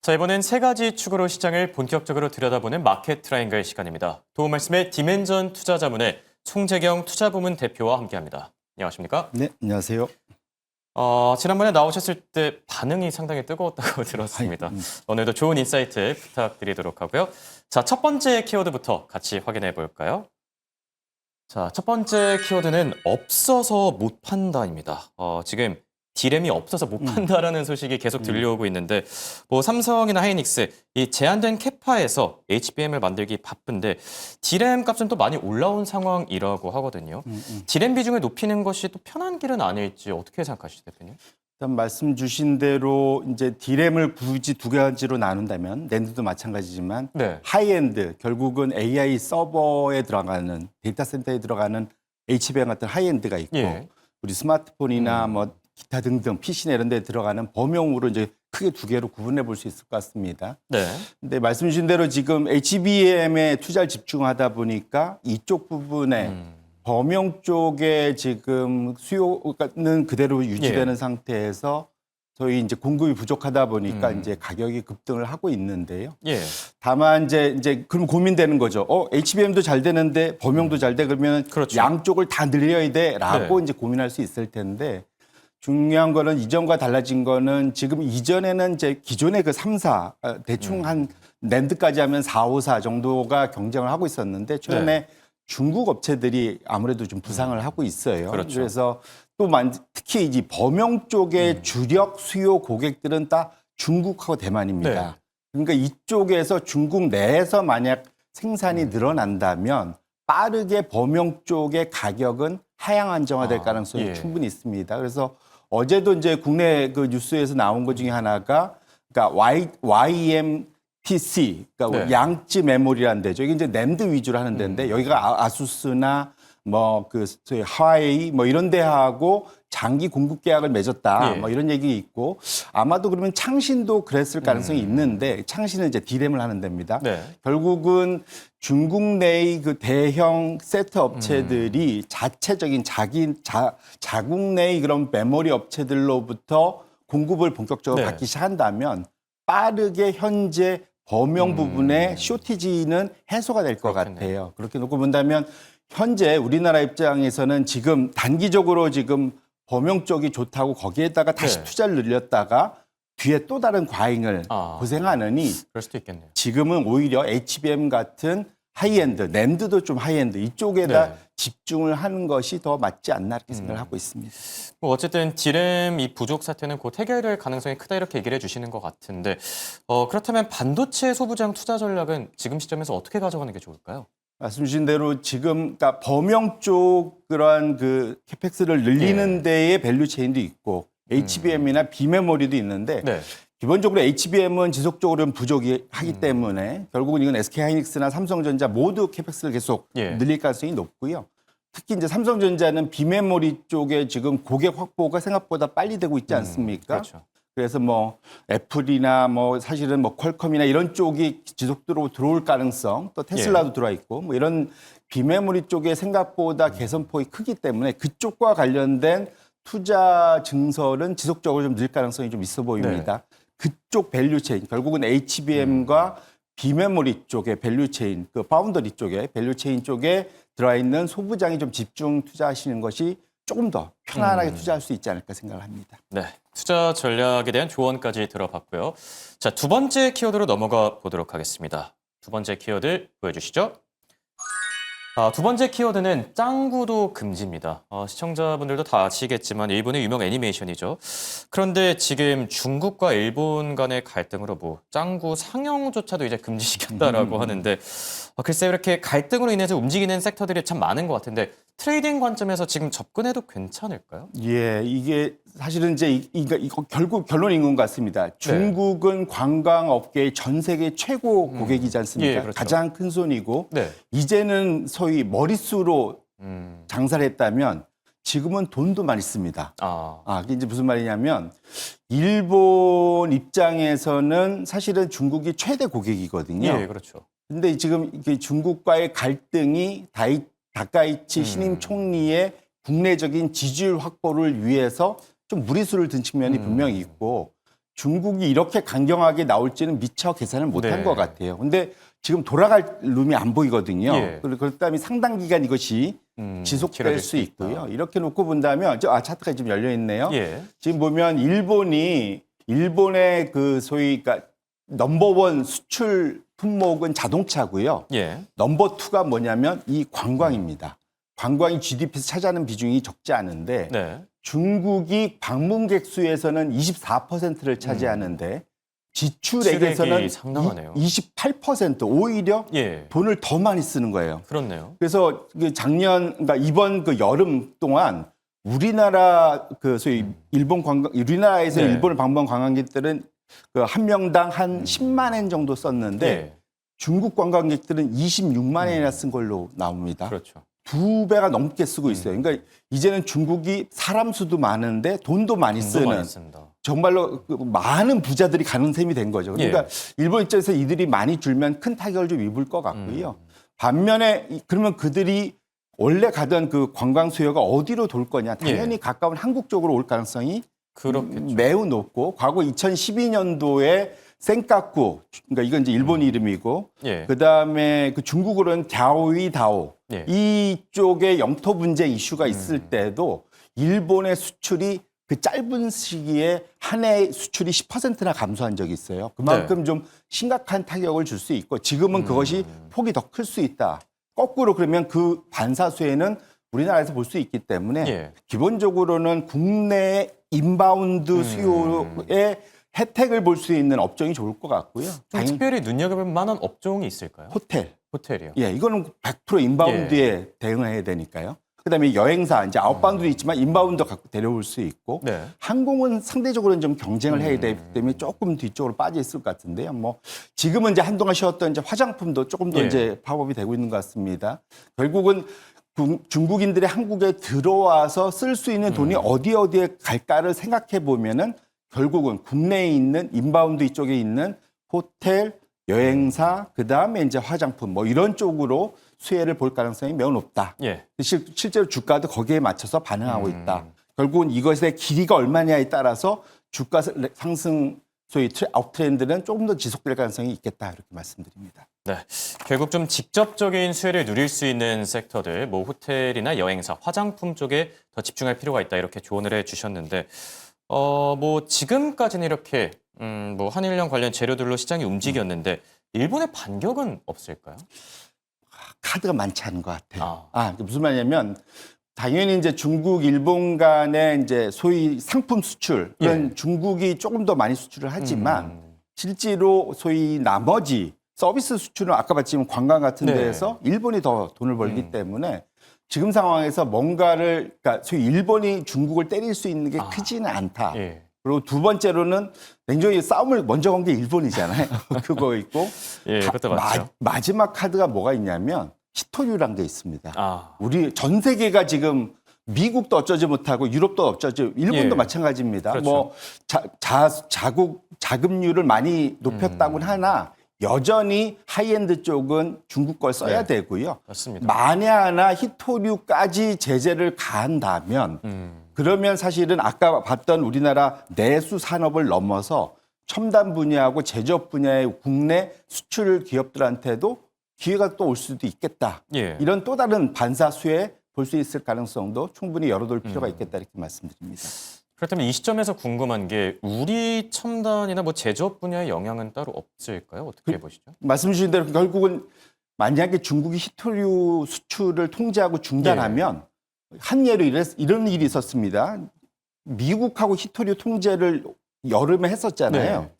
자, 이번엔 세 가지 축으로 시장을 본격적으로 들여다보는 마켓 트라이앵글 시간입니다. 도움 말씀에 디멘전 투자자문의 송재경 투자부문 대표와 함께합니다. 안녕하십니까? 네, 안녕하세요. 지난번에 나오셨을 때 반응이 상당히 뜨거웠다고 들었습니다. 오늘도 좋은 인사이트 부탁드리도록 하고요. 자, 첫 번째 키워드부터 같이 확인해 볼까요? 자, 첫 번째 키워드는 없어서 못 판다입니다. 지금 디램이 없어서 못 판다라는 소식이 계속 들려오고 있는데 뭐 삼성이나 하이닉스 이 제한된 캐파에서 HBM을 만들기 바쁜데 디램 값은 또 많이 올라온 상황이라고 하거든요. 디램 비중을 높이는 것이 또 편한 길은 아닐지 어떻게 생각하시죠, 대표님? 일단 말씀 주신 대로 이제 디램을 굳이 두 가지로 나눈다면 낸드도 마찬가지지만 네. 하이엔드 결국은 AI 서버에 들어가는 데이터 센터에 들어가는 HBM 같은 하이엔드가 있고 예. 우리 스마트폰이나 뭐 기타 등등 PC나 이런 데 들어가는 범용으로 이제 크게 두 개로 구분해 볼 수 있을 것 같습니다. 네. 근데 말씀 주신 대로 지금 HBM에 투자를 집중하다 보니까 이쪽 부분에 범용 쪽에 지금 수요는 그대로 유지되는 상태에서 저희 이제 공급이 부족하다 보니까 이제 가격이 급등을 하고 있는데요. 예. 다만 이제 그럼 고민되는 거죠. HBM도 잘 되는데 범용도 잘 돼 그러면 그렇죠. 양쪽을 다 늘려야 돼라고 네. 이제 고민할 수 있을 텐데 중요한 거는 이전과 달라진 거는 지금 이전에는 이제 기존의 그 3사 대충 한 낸드까지 하면 4, 5, 4 정도가 경쟁을 하고 있었는데 최근에 네. 중국 업체들이 아무래도 좀 부상을 하고 있어요. 그렇죠. 그래서 또 특히 이 범용 쪽의 주력 수요 고객들은 다 중국하고 대만입니다. 네. 그러니까 이쪽에서 중국 내에서 만약 생산이 늘어난다면 빠르게 범용 쪽의 가격은 하향 안정화될 가능성이 예. 충분히 있습니다. 그래서 어제도 이제 국내 그 뉴스에서 나온 것 중에 하나가 그러니까 YMTC, 그러니까 네. 양찌 메모리라는 데죠. 이게 이제 낸드 위주로 하는 데인데 여기가 아수스나 뭐 그 하웨이 뭐 이런 데하고 장기 공급 계약을 맺었다. 예. 뭐 이런 얘기 있고 아마도 그러면 창신도 그랬을 가능성이 있는데 창신은 이제 디램을 하는 데입니다. 네. 결국은 중국 내의 그 대형 세트 업체들이 자체적인 자국 내의 그런 메모리 업체들로부터 공급을 본격적으로 네. 받기 시작한다면 빠르게 현재 범용 부분의 쇼티지는 해소가 될 것 그렇겠네요. 같아요. 그렇게 놓고 본다면 현재 우리나라 입장에서는 지금 단기적으로 지금 범용 쪽이 좋다고 거기에다가 다시 네. 투자를 늘렸다가 뒤에 또 다른 과잉을 고생하느니 그럴 수도 있겠네요. 지금은 오히려 HBM 같은 하이엔드, 낸드도 좀 하이엔드 이쪽에다 네. 집중을 하는 것이 더 맞지 않나 이렇게 생각을 하고 있습니다. 뭐 어쨌든 디램 이 부족 사태는 곧 해결될 가능성이 크다 이렇게 얘기를 해주시는 것 같은데 그렇다면 반도체 소부장 투자 전략은 지금 시점에서 어떻게 가져가는 게 좋을까요? 말씀 주신 대로 지금 그러니까 범용 쪽 그러한 그 캐펙스를 늘리는 예. 데에 밸류 체인도 있고 HBM이나 비메모리도 있는데 네. 기본적으로 HBM은 지속적으로 부족이 하기 때문에 결국은 이건 SK하이닉스나 삼성전자 모두 캐펙스를 계속 예. 늘릴 가능성이 높고요. 특히 이제 삼성전자는 비메모리 쪽에 지금 고객 확보가 생각보다 빨리 되고 있지 않습니까? 그렇죠. 그래서 뭐 애플이나 뭐 사실은 뭐 퀄컴이나 이런 쪽이 지속적으로 들어올 가능성 또 테슬라도 들어와 있고 뭐 이런 비메모리 쪽에 생각보다 개선폭이 크기 때문에 그쪽과 관련된 투자 증설은 지속적으로 좀 늘 가능성이 좀 있어 보입니다. 그쪽 밸류체인 결국은 HBM과 비메모리 쪽의 밸류체인 그 파운더리 쪽에 밸류체인 쪽에 들어와 있는 소부장이 좀 집중 투자하시는 것이 조금 더 편안하게 투자할 수 있지 않을까 생각을 합니다. 네, 투자 전략에 대한 조언까지 들어봤고요. 자, 두 번째 키워드로 넘어가 보도록 하겠습니다. 두 번째 키워드 보여주시죠. 두 번째 키워드는 짱구도 금지입니다. 시청자분들도 다 아시겠지만 일본의 유명 애니메이션이죠. 그런데 지금 중국과 일본 간의 갈등으로 뭐 짱구 상영조차도 이제 금지시켰다라고 하는데 글쎄요, 이렇게 갈등으로 인해서 움직이는 섹터들이 참 많은 것 같은데 트레이딩 관점에서 지금 접근해도 괜찮을까요? 예, 이게 사실은 이제 이거 결국 결론인 것 같습니다. 중국은 관광업계의 전 세계 최고 고객이지 않습니까? 예, 그렇죠. 가장 큰 손이고 네. 이제는 소위 머릿수로 장사를 했다면 지금은 돈도 많이 씁니다. 그게 이제 무슨 말이냐면 일본 입장에서는 사실은 중국이 최대 고객이거든요. 예, 그렇죠. 근데 지금 이게 중국과의 갈등이 다카이치 신임 총리의 국내적인 지지율 확보를 위해서 좀 무리수를 든 측면이 분명히 있고 중국이 이렇게 강경하게 나올지는 미처 계산을 못한 네. 것 같아요. 근데 지금 돌아갈 룸이 안 보이거든요. 예. 그렇다면 상당 기간 이것이 지속될 길어질 수 수 있다. 있고요. 이렇게 놓고 본다면 차트가 지금 열려 있네요. 예. 지금 보면 일본의 그 소위 그러니까 넘버원 수출 품목은 자동차고요. 예. 넘버 투가 뭐냐면 이 관광입니다. 관광이 GDP에서 차지하는 비중이 적지 않은데 네. 중국이 방문객 수에서는 24%를 차지하는데 지출액이 지출액에서는 상당하네요. 28% 오히려 예. 돈을 더 많이 쓰는 거예요. 그렇네요. 그래서 그러니까 이번 그 여름 동안 우리나라 그 소위 우리나라에서 네. 일본을 방문한 관광객들은 그 한 명당 한 10만 엔 정도 썼는데 예. 중국 관광객들은 26만 엔이나 쓴 걸로 나옵니다. 그렇죠. 2배가 넘게 쓰고 있어요. 그러니까 이제는 중국이 사람 수도 많은데 돈도 많이 돈도 쓰는 많이 쓴다. 정말로 그 많은 부자들이 가는 셈이 된 거죠. 그러니까 예. 일본 입장에서 이들이 많이 줄면 큰 타격을 좀 입을 것 같고요. 반면에 그러면 그들이 원래 가던 그 관광 수요가 어디로 돌 거냐? 당연히 예. 가까운 한국 쪽으로 올 가능성이 그렇겠죠. 매우 높고 과거 2012년도에 센카쿠 그러니까 이건 이제 일본 이름이고 예. 그다음에 그 중국으로는 갸오이다오 예. 이쪽에 영토 분쟁 이슈가 있을 때도 일본의 수출이 그 짧은 시기에 한 해 수출이 10%나 감소한 적이 있어요. 그만큼 좀 심각한 타격을 줄 수 있고 지금은 그것이 폭이 더 클 수 있다. 거꾸로 그러면 그 반사수에는 우리나라에서 볼 수 있기 때문에 예. 기본적으로는 국내 인바운드 수요의 혜택을 볼 수 있는 업종이 좋을 것 같고요. 좀 당연히 특별히 눈여겨볼 만한 업종이 있을까요? 호텔. 호텔이요. 예, 이거는 100% 인바운드에 대응을 해야 되니까요. 그다음에 여행사 이제 아웃바운드도 있지만 인바운드 갖고 데려올 수 있고 네. 항공은 상대적으로는 좀 경쟁을 해야 되기 때문에 조금 뒤쪽으로 빠져 있을 것 같은데요. 뭐 지금은 이제 한동안 쉬었던 이제 화장품도 조금 더 예. 이제 팝업이 되고 있는 것 같습니다. 결국은 중국인들이 한국에 들어와서 쓸 수 있는 돈이 어디에 갈까를 생각해 보면은 결국은 국내에 있는 인바운드 이쪽에 있는 호텔, 여행사, 그다음에 이제 화장품 뭐 이런 쪽으로 수혜를 볼 가능성이 매우 높다. 예. 실제로 주가도 거기에 맞춰서 반응하고 있다. 결국은 이것의 길이가 얼마냐에 따라서 주가 상승 소위 업트렌드는 조금 더 지속될 가능성이 있겠다 이렇게 말씀드립니다. 네. 결국 좀 직접적인 수혜를 누릴 수 있는 섹터들, 뭐 호텔이나 여행사, 화장품 쪽에 더 집중할 필요가 있다 이렇게 조언을 해주셨는데, 뭐 지금까지는 이렇게 뭐 한일령 관련 재료들로 시장이 움직였는데 일본의 반격은 없을까요? 카드가 많지 않은 것 같아요. 아. 무슨 말이냐면 당연히 이제 중국, 일본 간의 이제 소위 상품 수출, 그런 예. 중국이 조금 더 많이 수출을 하지만 실제로 소위 나머지 서비스 수출은 아까 봤지만 관광 같은 네. 데에서 일본이 더 돈을 벌기 때문에 지금 상황에서 뭔가를 그러니까 소위 일본이 중국을 때릴 수 있는 게 크지는 않다. 예. 그리고 두 번째로는 냉정히 싸움을 먼저 건 게 일본이잖아요. 그거 있고 예, 그것도 맞죠. 마지막 카드가 뭐가 있냐면 히토류란 게 있습니다. 아. 우리 전 세계가 지금 미국도 어쩌지 못하고 유럽도 어쩌지 일본도 예. 마찬가지입니다. 그렇죠. 뭐 자금률을 많이 높였다고는 하나 여전히 하이엔드 쪽은 중국 걸 써야 네. 되고요. 맞습니다. 만에 하나 히토류까지 제재를 가한다면 그러면 사실은 아까 봤던 우리나라 내수 산업을 넘어서 첨단 분야하고 제조업 분야의 국내 수출 기업들한테도 기회가 또 올 수도 있겠다. 예. 이런 또 다른 반사수에 볼 수 있을 가능성도 충분히 열어둘 필요가 있겠다 이렇게 말씀드립니다. 그렇다면 이 시점에서 궁금한 게 우리 첨단이나 뭐 제조업 분야에 영향은 따로 없을까요? 어떻게 보시죠? 말씀 주신 대로 결국은 만약에 중국이 히토류 수출을 통제하고 중단하면 한 예로 이런 일이 있었습니다. 미국하고 히토류 통제를 여름에 했었잖아요. 네.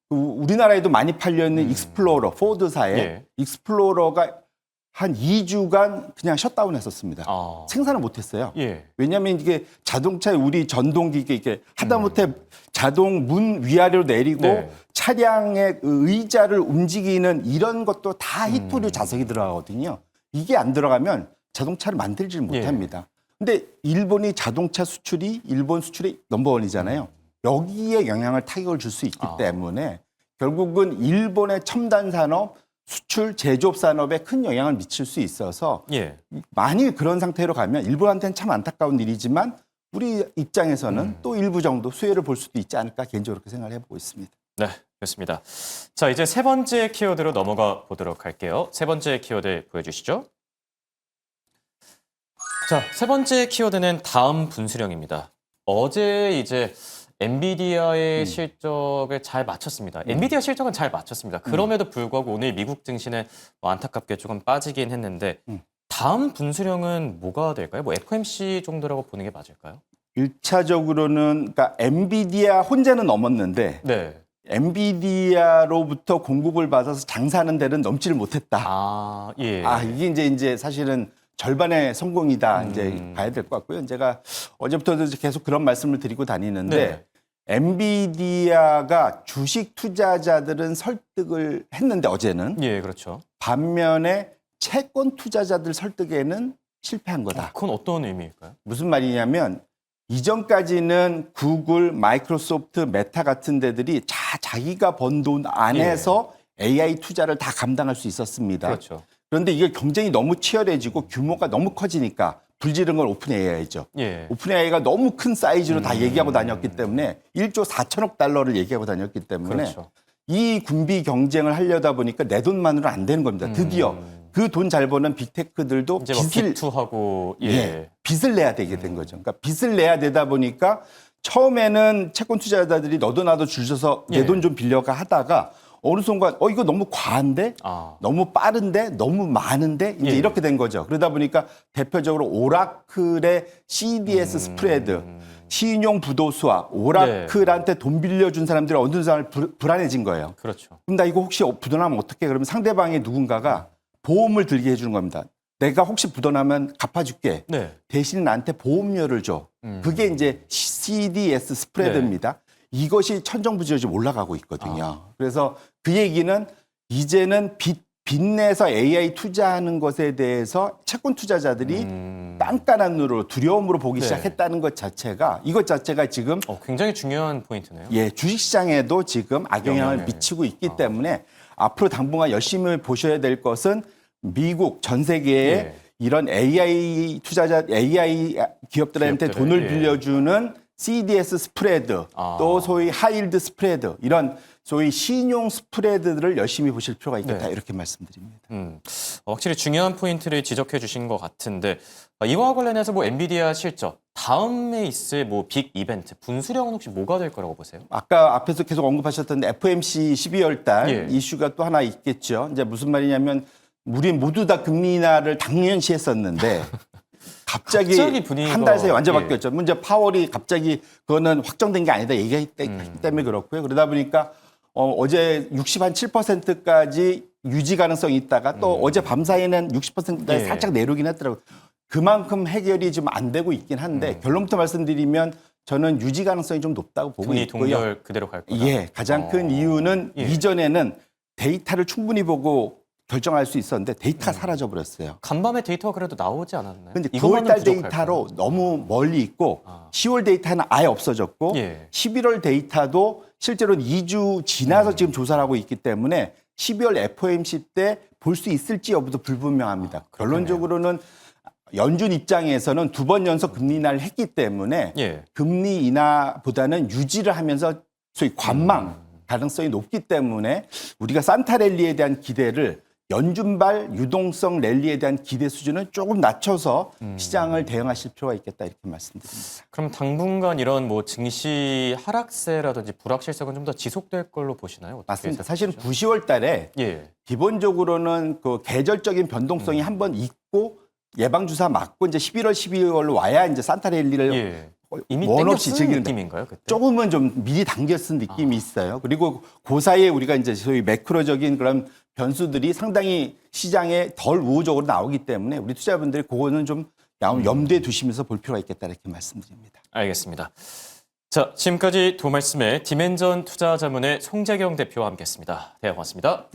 우리나라에도 많이 팔려있는 익스플로러, 포드사의 예. 익스플로러가 한 2주간 그냥 셧다운 했었습니다. 아. 생산을 못했어요. 예. 왜냐하면 이게 자동차에 우리 전동기계 이게 하다못해 자동 문 위아래로 내리고 네. 차량의 의자를 움직이는 이런 것도 다 히토류 자석이 들어가거든요. 이게 안 들어가면 자동차를 만들지를 못합니다. 근데 일본이 자동차 수출이 일본 수출이 넘버원이잖아요. 여기에 영향을 타격을 줄 수 있기 때문에 결국은 일본의 첨단 산업, 수출, 제조업 산업에 큰 영향을 미칠 수 있어서 예. 만일 그런 상태로 가면 일본한테는 참 안타까운 일이지만 우리 입장에서는 또 일부 정도 수혜를 볼 수도 있지 않을까 개인적으로 그렇게 생각을 해보고 있습니다. 네, 그렇습니다. 자, 이제 세 번째 키워드로 넘어가 보도록 할게요. 세 번째 키워드 보여주시죠. 자, 세 번째 키워드는 다음 분수령입니다. 어제 이제 엔비디아의 실적을 잘 마쳤습니다. 엔비디아 실적은 잘 마쳤습니다. 그럼에도 불구하고 오늘 미국 증시는 뭐 안타깝게 조금 빠지긴 했는데 다음 분수령은 뭐가 될까요? 뭐 FOMC 정도라고 보는 게 맞을까요? 1차적으로는 그러니까 엔비디아 혼자는 넘었는데 네. 엔비디아로부터 공급을 받아서 장사하는 데는 넘지를 못했다. 아, 예. 이게 이제 사실은 절반의 성공이다. 이제 봐야 될 것 같고요. 제가 어제부터도 계속 그런 말씀을 드리고 다니는데 네. 엔비디아가 주식 투자자들은 설득을 했는데 어제는 예, 그렇죠. 반면에 채권 투자자들 설득에는 실패한 거다. 그건 어떤 의미일까요? 무슨 말이냐면 이전까지는 구글, 마이크로소프트, 메타 같은 데들이 자기가 번 돈 안에서 AI 투자를 다 감당할 수 있었습니다. 그렇죠. 그런데 이게 경쟁이 너무 치열해지고 규모가 너무 커지니까 불지른 건 오픈 AI죠. 예. 오픈 AI가 너무 큰 사이즈로 다 얘기하고 다녔기 때문에 1조 4천억 달러를 얘기하고 다녔기 때문에 그렇죠. 이 군비 경쟁을 하려다 보니까 내 돈만으로 안 되는 겁니다. 드디어 그 돈 잘 버는 빅테크들도 이제 뭐 빅투하고 빚을 내야 되게 된 거죠. 그러니까 빚을 내야 되다 보니까 처음에는 채권 투자자들이 너도 나도 줄 서서 내 돈 좀 빌려가 하다가 어느 순간 이거 너무 과한데 너무 빠른데 너무 많은데 이제 이렇게 된 거죠. 그러다 보니까 대표적으로 오라클의 CDS 스프레드 신용 부도 수합 오라클한테 돈 빌려준 사람들이 어느 순간 불안해진 거예요. 그렇죠. 그럼 나 이거 혹시 부도나면 어떡해? 그러면 상대방의 누군가가 보험을 들게 해주는 겁니다. 내가 혹시 부도나면 갚아줄게. 네. 대신 나한테 보험료를 줘. 그게 이제 CDS 스프레드입니다. 이것이 천정부지로 지금 올라가고 있거든요. 그래서 그 얘기는 이제는 빚내서 AI 투자하는 것에 대해서 채권 투자자들이 깐깐한 눈으로 두려움으로 보기 시작했다는 것 자체가 이것 자체가 지금 굉장히 중요한 포인트네요. 주식시장에도 지금 악영향을 미치고 있기 때문에 앞으로 당분간 열심히 보셔야 될 것은 미국 전 세계의 이런 AI 투자자 AI 기업들한테 돈을 빌려주는 CDS 스프레드 또 소위 하이힐드 스프레드 이런 소위 신용 스프레드들을 열심히 보실 필요가 있겠다 이렇게 말씀드립니다. 확실히 중요한 포인트를 지적해 주신 것 같은데 이와 관련해서 뭐 엔비디아 실적 다음에 있을 뭐 빅 이벤트 분수령은 혹시 뭐가 될 거라고 보세요? 아까 앞에서 계속 언급하셨던 FOMC 12월 달 이슈가 또 하나 있겠죠. 이제 무슨 말이냐면 우리 모두 다 금리 인하를 당연시 했었는데 갑자기 분위기가 한 달 사이에 완전 바뀌었죠. 문제 파월이 갑자기 그거는 확정된 게 아니다 얘기했기 때문에 그렇고요. 그러다 보니까 어제 67%까지 유지 가능성이 있다가 또 어제 밤 사이에는 60%까지 살짝 내려오긴 했더라고요. 그만큼 해결이 좀 안 되고 있긴 한데 결론부터 말씀드리면 저는 유지 가능성이 좀 높다고 보고 금리 있고요. 동결 그대로 갈 거다. 가장 큰 이유는 이전에는 데이터를 충분히 보고 결정할 수 있었는데 데이터가 사라져버렸어요. 간밤에 데이터가 그래도 나오지 않았나요? 그런데 9월달 데이터로 너무 멀리 있고 10월 데이터는 아예 없어졌고 11월 데이터도 실제로는 2주 지나서 지금 조사를 하고 있기 때문에 12월 FOMC 때 볼 수 있을지 여부도 불분명합니다. 결론적으로는 연준 입장에서는 2번 연속 금리 인하를 했기 때문에 금리 인하보다는 유지를 하면서 소위 관망 가능성이 높기 때문에 우리가 산타 랠리에 대한 기대를 연준발 유동성 랠리에 대한 기대 수준을 조금 낮춰서 시장을 대응하실 필요가 있겠다 이렇게 말씀드립니다. 그럼 당분간 이런 뭐 증시 하락세라든지 불확실성은 좀 더 지속될 걸로 보시나요? 맞습니다. 사실은 9, 10월 달에 기본적으로는 그 계절적인 변동성이 한번 있고 예방주사 맞고 이제 11월, 12월로 와야 이제 산타 랠리를 이미 원없이 즐기는 느낌인가요? 그때? 조금은 좀 미리 당겨 쓴 느낌이 있어요. 그리고 그 사이에 우리가 이제 소위 매크로적인 그런 변수들이 상당히 시장에 덜 우호적으로 나오기 때문에 우리 투자자분들이 그거는 좀 염두에 두시면서 볼 필요가 있겠다 이렇게 말씀드립니다. 알겠습니다. 자, 지금까지 도 말씀에 디멘전 투자자문의 송재경 대표와 함께했습니다. 네, 고맙습니다.